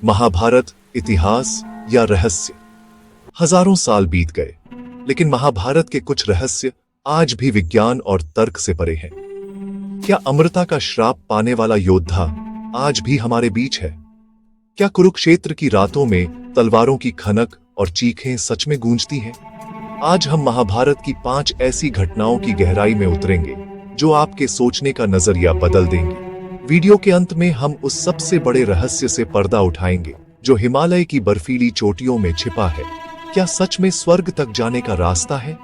महाभारत इतिहास या रहस्य। हजारों साल बीत गए, लेकिन महाभारत के कुछ रहस्य आज भी विज्ञान और तर्क से परे हैं। क्या अमृता का श्राप पाने वाला योद्धा आज भी हमारे बीच है? क्या कुरुक्षेत्र की रातों में तलवारों की खनक और चीखें सच में गूंजती हैं? आज हम महाभारत की 5 ऐसी घटनाओं की गहराई में उतरेंगे जो आपके सोचने का नजरिया बदल देंगी। वीडियो के अंत में हम उस सबसे बड़े रहस्य से पर्दा उठाएंगे जो हिमालय की बर्फीली चोटियों में छिपा है। क्या सच में स्वर्ग तक जाने का रास्ता है?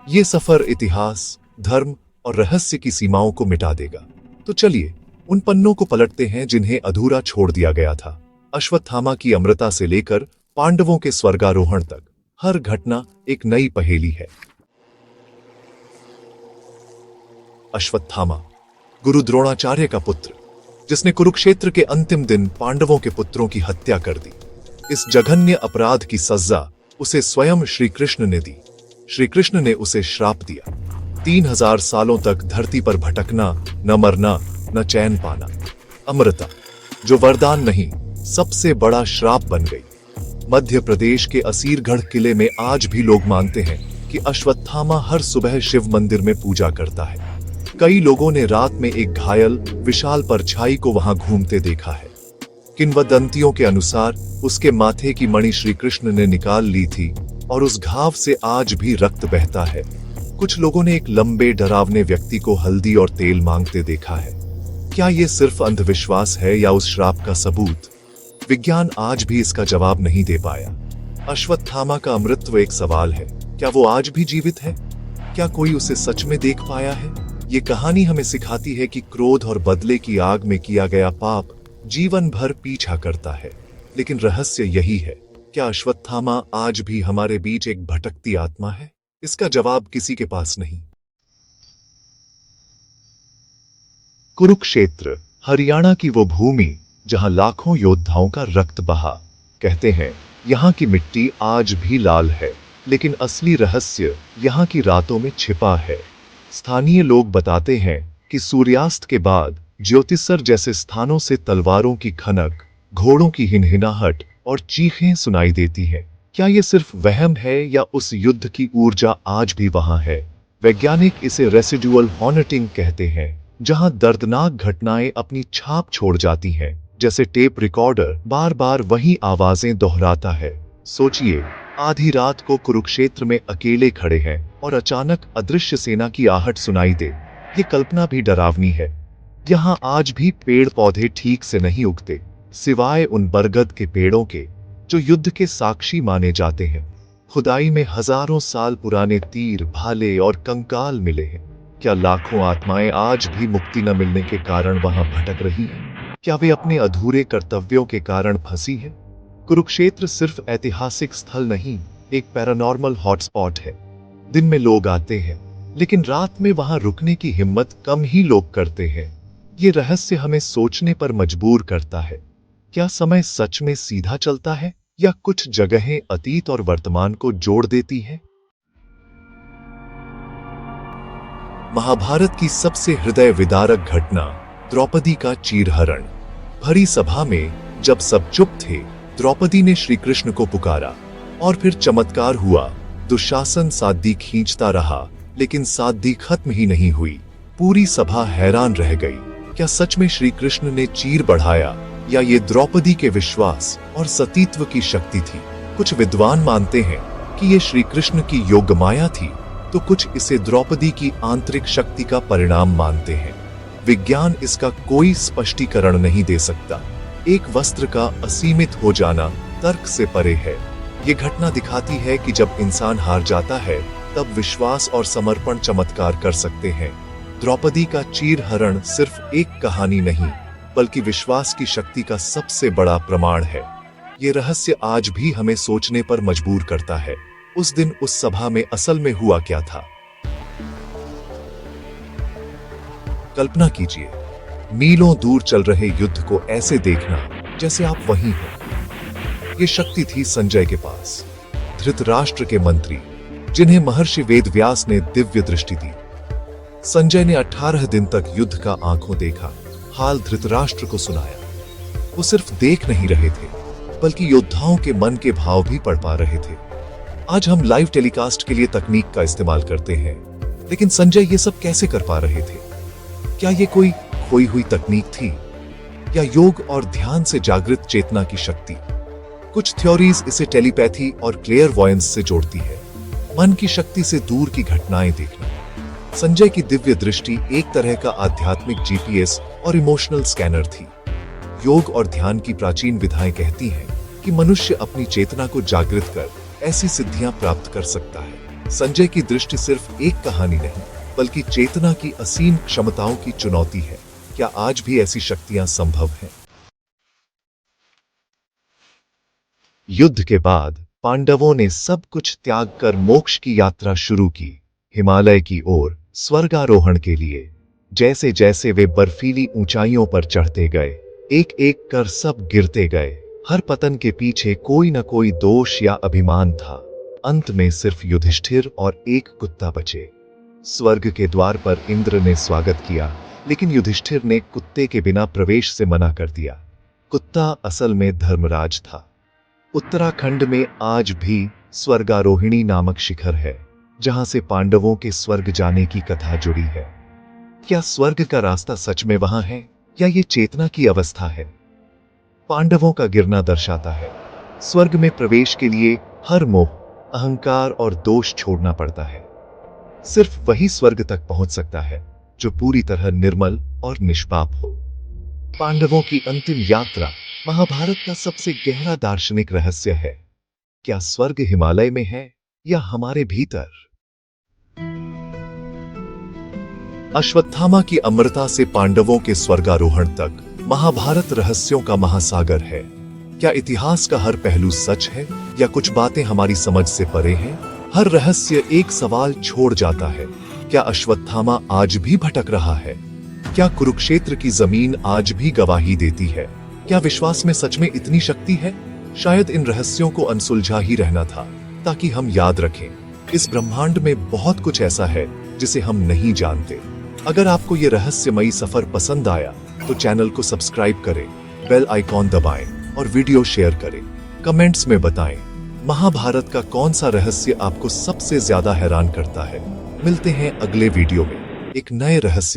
ये सफर इतिहास, धर्म और रहस्य की सीमाओं को मिटा देगा। तो चलिए उन पन्नों को पलटते हैं जिन्हें अधूरा छोड़ दिया गया था। अश्वत्थामा की अमृता से लेकर पांडवों के स्वर्गारोहण तक हर घटना एक नई पहेली है। अश्वत्थामा, गुरु द्रोणाचार्य का पुत्र, जिसने कुरुक्षेत्र के अंतिम दिन पांडवों के पुत्रों की हत्या कर दी। इस जघन्य अपराध की सजा उसे स्वयं श्री कृष्ण ने दी। श्री कृष्ण ने उसे श्राप दिया, 3000 सालों तक धरती पर भटकना, न मरना, न चैन पाना। अमृता, जो वरदान नहीं, सबसे बड़ा श्राप बन गई। मध्य प्रदेश के असीरगढ़ किले में आज भी लोग मानते हैं कि अश्वत्थामा हर सुबह शिव मंदिर में पूजा करता है। कई लोगों ने रात में एक घायल विशाल परछाई को वहां घूमते देखा है। किंवदंतियों के अनुसार उसके माथे की मणि श्री कृष्ण ने निकाल ली थी और उस घाव से आज भी रक्त बहता है। कुछ लोगों ने एक लंबे डरावने व्यक्ति को हल्दी और तेल मांगते देखा है। क्या यह सिर्फ अंधविश्वास है या उस श्राप का सबूत? विज्ञान आज भी इसका जवाब नहीं दे पाया। अश्वत्थामा का अमृतत्व एक सवाल है। क्या वो आज भी जीवित है? क्या कोई उसे सच में देख पाया है? ये कहानी हमें सिखाती है कि क्रोध और बदले की आग में किया गया पाप जीवन भर पीछा करता है। लेकिन रहस्य यही है, क्या अश्वत्थामा आज भी हमारे बीच एक भटकती आत्मा है? इसका जवाब किसी के पास नहीं। कुरुक्षेत्र, हरियाणा की वो भूमि जहां लाखों योद्धाओं का रक्त बहा। कहते हैं यहां की मिट्टी आज भी लाल है, लेकिन असली रहस्य यहां की रातों में छिपा है। स्थानीय लोग बताते हैं कि सूर्यास्त के बाद ज्योतिसर जैसे स्थानों से तलवारों की खनक, घोड़ों की हिनहिनाहट और चीखें सुनाई देती हैं। क्या ये सिर्फ वहम है या उस युद्ध की ऊर्जा आज भी वहां है? वैज्ञानिक इसे रेसिडुअल हॉन्टिंग कहते हैं, जहां दर्दनाक घटनाएं अपनी छाप छोड़ जाती हैं, जैसे टेप रिकॉर्डर बार बार वही आवाजें दोहराता है। सोचिए, आधी रात को कुरुक्षेत्र में अकेले खड़े हैं और अचानक अदृश्य सेना की आहट सुनाई दे। ये कल्पना भी डरावनी है। यहाँ आज भी पेड़ पौधे ठीक से नहीं उगते, सिवाय उन बरगद के पेड़ों के जो युद्ध के साक्षी माने जाते हैं। खुदाई में हजारों साल पुराने तीर, भाले और कंकाल मिले हैं। क्या लाखों आत्माएं आज भी मुक्ति न मिलने के कारण वहां भटक रही हैं? क्या वे अपने अधूरे कर्तव्यों के कारण फंसी हैं? कुरुक्षेत्र सिर्फ ऐतिहासिक स्थल नहीं, एक पैरानॉर्मल हॉटस्पॉट है। दिन में लोग आते हैं, लेकिन रात में वहां रुकने की हिम्मत कम ही लोग करते हैं। ये रहस्य हमें सोचने पर मजबूर करता है। क्या समय सच में सीधा चलता है या कुछ जगहें अतीत और वर्तमान को जोड़ देती हैं? महाभारत की सबसे हृदय विदारक घटना, द्रौपदी का चीरहरण। भरी सभा में जब सब चुप थे, द्रौपदी ने श्री कृष्ण को पुकारा और फिर चमत्कार हुआ। दुशासन साध्वी खींचता रहा, लेकिन साध्वी खत्म ही नहीं हुई। पूरी सभा हैरान रह गई। क्या सच में श्री कृष्ण ने चीर बढ़ाया या ये द्रौपदी के विश्वास और सतीत्व की शक्ति थी? कुछ विद्वान मानते हैं कि ये श्री कृष्ण की योगमाया थी, तो कुछ इसे द्रौपदी की आंतरिक शक्ति का परिणाम मानते हैं। विज्ञान इसका कोई स्पष्टीकरण नहीं दे सकता। एक वस्त्र का असीमित हो जाना तर्क से परे है। ये घटना दिखाती है कि जब इंसान हार जाता है, तब विश्वास और समर्पण चमत्कार कर सकते हैं। द्रौपदी का चीरहरण सिर्फ एक कहानी नहीं, बल्कि विश्वास की शक्ति का सबसे बड़ा प्रमाण है। ये रहस्य आज भी हमें सोचने पर मजबूर करता है। उस दिन उस सभा में असल में हुआ क्या था? कल्पना कीजिए, मीलों दूर चल रहे युद्ध को ऐसे देखना जैसे आप वहीं हो। ये शक्ति थी संजय के पास, धृतराष्ट्र के मंत्री, जिन्हें महर्षि वेदव्यास ने दिव्य दृष्टि दी। संजय ने 18 दिन तक युद्ध का आंखों देखा, हाल धृतराष्ट्र को सुनाया। वो सिर्फ देख नहीं रहे थे, बल्कि योद्धाओं के मन के भाव भी पढ़ पा रहे थे। आज हम लाइव टेलीकास्ट के लिए तकनीक का इस्तेमाल करते हैं, लेकिन संजय ये सब कैसे कर पा रहे थे? क्या ये कोई खोई हुई तकनीक थी, या योग और ध्यान से जागृत चेतना की शक्ति? कुछ थ्योरीज इसे टेलीपैथी और क्लेयरवॉयंस से जोड़ती है, मन की शक्ति से दूर की घटनाएं देखना। संजय की दिव्य दृष्टि एक तरह का आध्यात्मिक जीपीएस और इमोशनल स्कैनर थी। योग और ध्यान की प्राचीन विधाएं कहती हैं कि मनुष्य अपनी चेतना को जागृत कर ऐसी सिद्धियां प्राप्त कर सकता है। संजय की दृष्टि सिर्फ एक कहानी नहीं, बल्कि चेतना की असीम क्षमताओं की चुनौती है। क्या आज भी ऐसी शक्तियां संभव हैं? युद्ध के बाद पांडवों ने सब कुछ त्याग कर मोक्ष की यात्रा शुरू की, हिमालय की ओर स्वर्गारोहण के लिए। जैसे जैसे वे बर्फीली ऊंचाइयों पर चढ़ते गए, एक एक कर सब गिरते गए। हर पतन के पीछे कोई न कोई दोष या अभिमान था। अंत में सिर्फ युधिष्ठिर और एक कुत्ता बचे। स्वर्ग के द्वार पर इंद्र ने स्वागत किया, लेकिन युधिष्ठिर ने कुत्ते के बिना प्रवेश से मना कर दिया। कुत्ता असल में धर्मराज था। उत्तराखंड में आज भी स्वर्गारोहिणी नामक शिखर है, जहां से पांडवों के स्वर्ग जाने की कथा जुड़ी है। क्या स्वर्ग का रास्ता सच में वहां है, या ये चेतना की अवस्था है? पांडवों का गिरना दर्शाता है स्वर्ग में प्रवेश के लिए हर मोह, अहंकार और दोष छोड़ना पड़ता है। सिर्फ वही स्वर्ग तक पहुंच सकता है जो पूरी तरह निर्मल और निष्पाप हो। पांडवों की अंतिम यात्रा महाभारत का सबसे गहरा दार्शनिक रहस्य है। क्या स्वर्ग हिमालय में है, या हमारे भीतर? अश्वत्थामा की अमरता से पांडवों के स्वर्गारोहण तक महाभारत रहस्यों का महासागर है। क्या इतिहास का हर पहलू सच है, या कुछ बातें हमारी समझ से परे हैं? हर रहस्य एक सवाल छोड़ जाता है। क्या अश्वत्थामा आज भी भटक रहा है? क्या कुरुक्षेत्र की जमीन आज भी गवाही देती है? क्या विश्वास में सच में इतनी शक्ति है? शायद इन रहस्यों को अनसुलझा ही रहना था, ताकि हम याद रखें, इस ब्रह्मांड में बहुत कुछ ऐसा है जिसे हम नहीं जानते। अगर आपको ये रहस्यमयी सफर पसंद आया तो चैनल को सब्सक्राइब करें, बेल आइकॉन दबाएं और वीडियो शेयर करें। कमेंट्स में बताएं महाभारत का कौन सा रहस्य आपको सबसे ज्यादा हैरान करता है। मिलते हैं अगले वीडियो में एक नए रहस्य